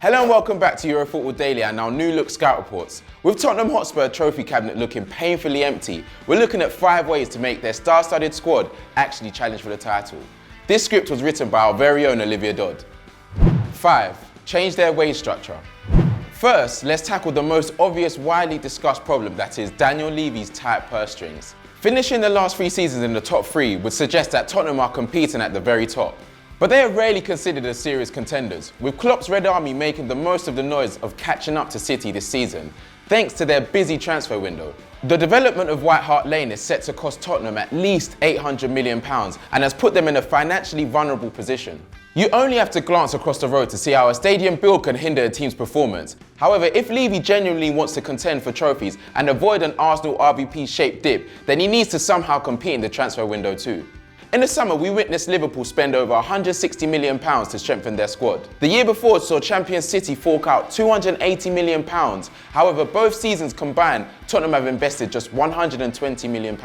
Hello and welcome back to Eurofootball Daily and our new look scout reports. With Tottenham Hotspur trophy cabinet looking painfully empty, we're looking at 5 ways to make their star-studded squad actually challenge for the title. This script was written by our very own Olivia Dodd. 5. Change their wage structure. First, let's tackle the most obvious, widely discussed problem, that is Daniel Levy's tight purse strings. Finishing the last 3 seasons in the top 3 would suggest that Tottenham are competing at the very top. But they are rarely considered as serious contenders, with Klopp's Red Army making the most of the noise of catching up to City this season, thanks to their busy transfer window. The development of White Hart Lane is set to cost Tottenham at least £800 million and has put them in a financially vulnerable position. You only have to glance across the road to see how a stadium build can hinder a team's performance. However, if Levy genuinely wants to contend for trophies and avoid an Arsenal RVP-shaped dip, then he needs to somehow compete in the transfer window too. In the summer, we witnessed Liverpool spend over £160 million to strengthen their squad. The year before saw champion City fork out £280 million. However, both seasons combined, Tottenham have invested just £120 million.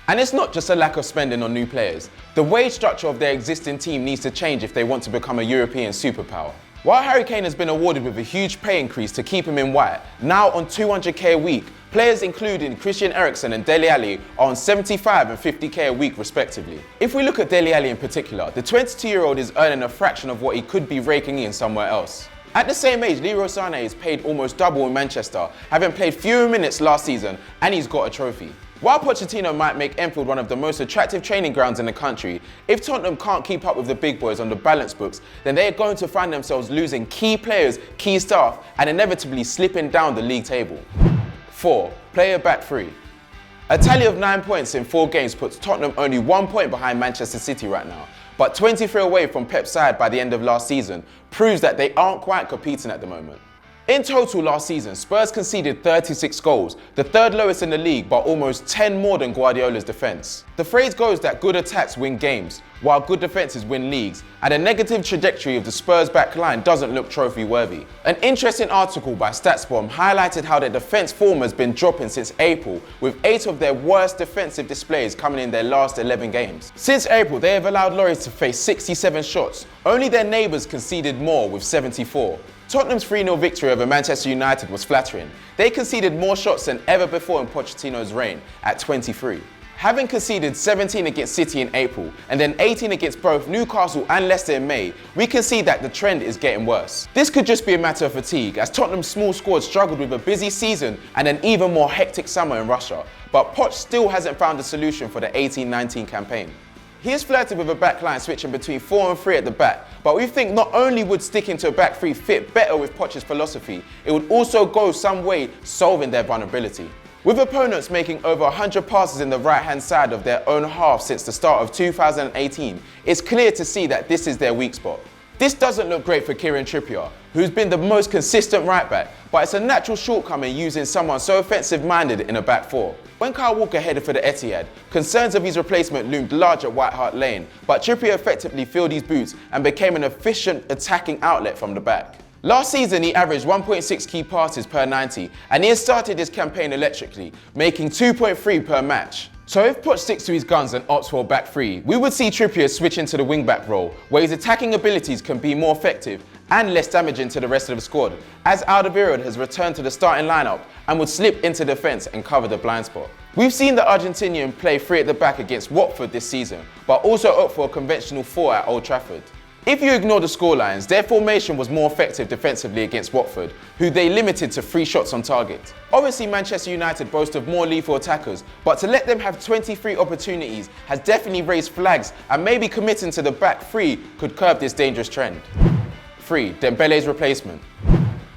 And it's not just a lack of spending on new players. The wage structure of their existing team needs to change if they want to become a European superpower. While Harry Kane has been awarded with a huge pay increase to keep him in white, now on £200k a week, players including Christian Eriksen and Dele Alli are on £75 and £50k a week respectively. If we look at Dele Alli in particular, the 22-year-old is earning a fraction of what he could be raking in somewhere else. At the same age, Leroy Sané is paid almost double in Manchester, having played fewer minutes last season, and he's got a trophy. While Pochettino might make Enfield one of the most attractive training grounds in the country, if Tottenham can't keep up with the big boys on the balance books, then they are going to find themselves losing key players, key staff, and inevitably slipping down the league table. 4. Player back 3. A tally of 9 points in 4 games puts Tottenham only 1 point behind Manchester City right now, but 23 away from Pep's side by the end of last season proves that they aren't quite competing at the moment. In total last season, Spurs conceded 36 goals, the 3rd lowest in the league, but almost 10 more than Guardiola's defence. The phrase goes that good attacks win games, while good defences win leagues, and a negative trajectory of the Spurs back line doesn't look trophy-worthy. An interesting article by StatsBomb highlighted how their defence form has been dropping since April, with 8 of their worst defensive displays coming in their last 11 games. Since April, they have allowed Lloris to face 67 shots. Only their neighbours conceded more with 74. Tottenham's 3-0 victory over Manchester United was flattering. They conceded more shots than ever before in Pochettino's reign, at 23. Having conceded 17 against City in April and then 18 against both Newcastle and Leicester in May, we can see that the trend is getting worse. This could just be a matter of fatigue, as Tottenham's small squad struggled with a busy season and an even more hectic summer in Russia, but Poch still hasn't found a solution for the 18-19 campaign. He has flirted with a backline switching between 4 and 3 at the back, but we think not only would sticking to a back 3 fit better with Poch's philosophy, it would also go some way solving their vulnerability. With opponents making over 100 passes in the right-hand side of their own half since the start of 2018, it's clear to see that this is their weak spot. This doesn't look great for Kieran Trippier, who's been the most consistent right-back, but it's a natural shortcoming using someone so offensive-minded in a back 4. When Kyle Walker headed for the Etihad, concerns of his replacement loomed large at White Hart Lane, but Trippier effectively filled his boots and became an efficient attacking outlet from the back. Last season, he averaged 1.6 key passes per 90, and he has started his campaign electrically, making 2.3 per match. So if Poch sticks to his guns and opts for a back 3, we would see Trippier switch into the wing-back role, where his attacking abilities can be more effective and less damaging to the rest of the squad, as Alderweireld has returned to the starting lineup and would slip into defence and cover the blind spot. We've seen the Argentinian play 3 at the back against Watford this season, but also opt for a conventional 4 at Old Trafford. If you ignore the scorelines, their formation was more effective defensively against Watford, who they limited to 3 shots on target. Obviously, Manchester United boast of more lethal attackers, but to let them have 23 opportunities has definitely raised flags, and maybe committing to the back 3 could curb this dangerous trend. 3. Dembele's replacement.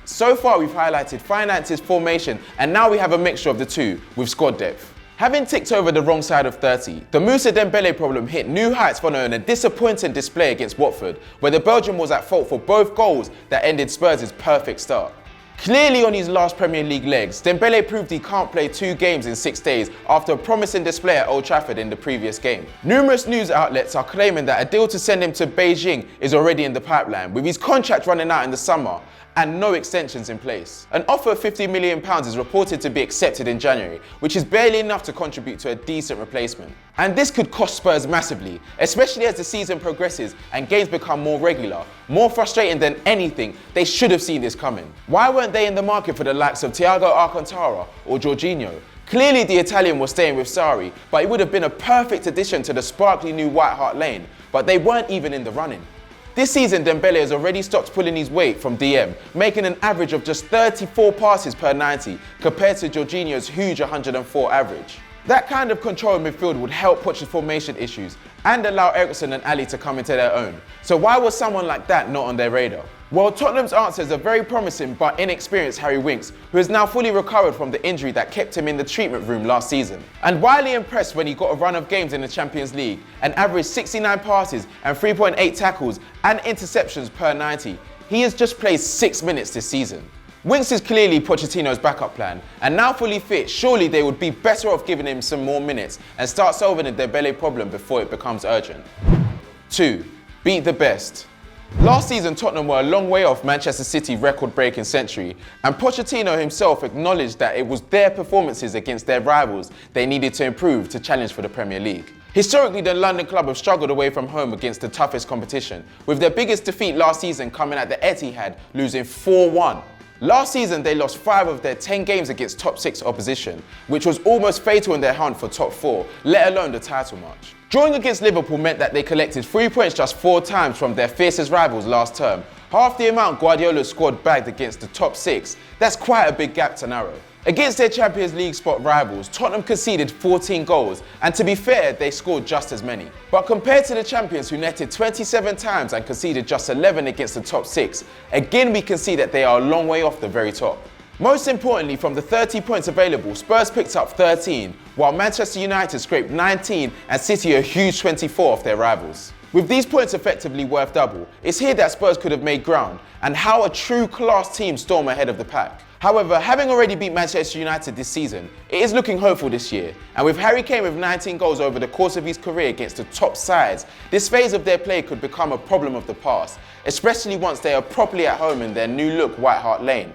So far, we've highlighted finances, formation, and now we have a mixture of the two with squad depth. Having ticked over the wrong side of 30, the Moussa Dembele problem hit new heights following a disappointing display against Watford, where the Belgian was at fault for both goals that ended Spurs' perfect start. Clearly on his last Premier League legs, Dembele proved he can't play 2 games in 6 days after a promising display at Old Trafford in the previous game. Numerous news outlets are claiming that a deal to send him to Beijing is already in the pipeline, with his contract running out in the summer, and no extensions in place. An offer of £50 million is reported to be accepted in January, which is barely enough to contribute to a decent replacement. And this could cost Spurs massively, especially as the season progresses and games become more regular. More frustrating than anything, they should have seen this coming. Why weren't they in the market for the likes of Thiago Alcantara or Jorginho? Clearly the Italian was staying with Sarri, but it would have been a perfect addition to the sparkly new White Hart Lane, but they weren't even in the running. This season, Dembele has already stopped pulling his weight from DM, making an average of just 34 passes per 90 compared to Jorginho's huge 104 average. That kind of control in midfield would help Poch's formation issues and allow Eriksen and Ali to come into their own. So why was someone like that not on their radar? Well, Tottenham's answers are very promising but inexperienced Harry Winks, who has now fully recovered from the injury that kept him in the treatment room last season. And widely impressed when he got a run of games in the Champions League and averaged 69 passes and 3.8 tackles and interceptions per 90, he has just played 6 minutes this season. Winks is clearly Pochettino's backup plan, and now fully fit, surely they would be better off giving him some more minutes and start solving the Dembele problem before it becomes urgent. 2. Beat the best. Last season, Tottenham were a long way off Manchester City's record-breaking century, and Pochettino himself acknowledged that it was their performances against their rivals they needed to improve to challenge for the Premier League. Historically, the London club have struggled away from home against the toughest competition, with their biggest defeat last season coming at the Etihad, losing 4-1. Last season, they lost 5 of their 10 games against top 6 opposition, which was almost fatal in their hunt for top 4, let alone the title march. Drawing against Liverpool meant that they collected 3 points just 4 times from their fiercest rivals last term, half the amount Guardiola's squad bagged against the top 6. That's quite a big gap to narrow. Against their Champions League spot rivals, Tottenham conceded 14 goals, and to be fair, they scored just as many. But compared to the champions who netted 27 times and conceded just 11 against the top 6, again we can see that they are a long way off the very top. Most importantly, from the 30 points available, Spurs picked up 13, while Manchester United scraped 19 and City a huge 24 off their rivals. With these points effectively worth double, it's here that Spurs could have made ground, and how a true class team storm ahead of the pack. However, having already beat Manchester United this season, it is looking hopeful this year, and with Harry Kane with 19 goals over the course of his career against the top sides, this phase of their play could become a problem of the past, especially once they are properly at home in their new look White Hart Lane.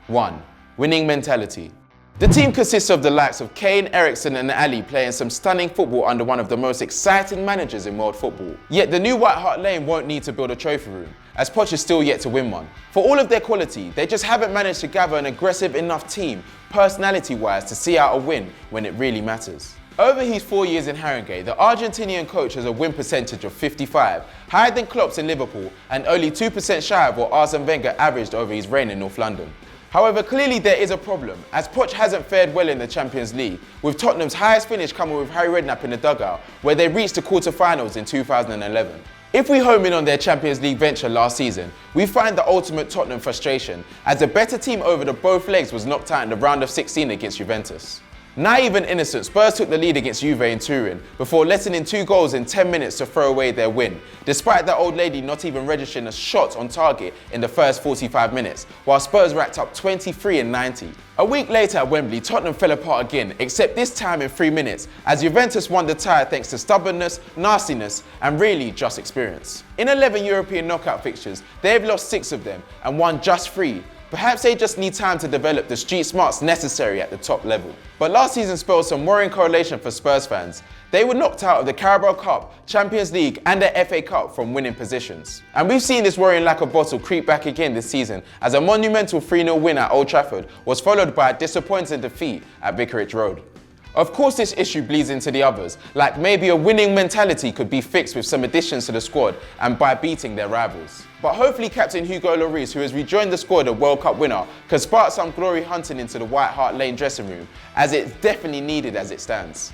1. Winning mentality. The team consists of the likes of Kane, Eriksen and Ali playing some stunning football under one of the most exciting managers in world football. Yet the new White Hart Lane won't need to build a trophy room, as Poch is still yet to win one. For all of their quality, they just haven't managed to gather an aggressive enough team, personality-wise, to see out a win when it really matters. Over his 4 years in Harringay, the Argentinian coach has a win percentage of 55, higher than Klopp's in Liverpool and only 2% shy of what Arsene Wenger averaged over his reign in North London. However, clearly there is a problem, as Poch hasn't fared well in the Champions League, with Tottenham's highest finish coming with Harry Redknapp in the dugout, where they reached the quarter-finals in 2011. If we home in on their Champions League venture last season, we find the ultimate Tottenham frustration, as the better team over the both legs was knocked out in the round of 16 against Juventus. Naive and innocent, Spurs took the lead against Juve in Turin before letting in 2 goals in 10 minutes to throw away their win, despite that old lady not even registering a shot on target in the first 45 minutes, while Spurs racked up 23 in 90. A week later at Wembley, Tottenham fell apart again, except this time in 3 minutes, as Juventus won the tie thanks to stubbornness, nastiness and really just experience. In 11 European knockout fixtures, they've lost 6 of them and won just 3. Perhaps they just need time to develop the street smarts necessary at the top level. But last season spelled some worrying correlation for Spurs fans. They were knocked out of the Carabao Cup, Champions League and the FA Cup from winning positions. And we've seen this worrying lack of bottle creep back again this season, as a monumental 3-0 win at Old Trafford was followed by a disappointing defeat at Vicarage Road. Of course this issue bleeds into the others, like maybe a winning mentality could be fixed with some additions to the squad and by beating their rivals. But hopefully captain Hugo Lloris, who has rejoined the squad a World Cup winner, can spark some glory hunting into the White Hart Lane dressing room, as it's definitely needed as it stands.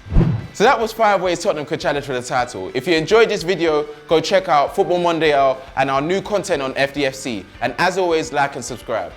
So that was 5 ways Tottenham could challenge for the title. If you enjoyed this video, go check out Football Mondial and our new content on FDFC, and as always, like and subscribe.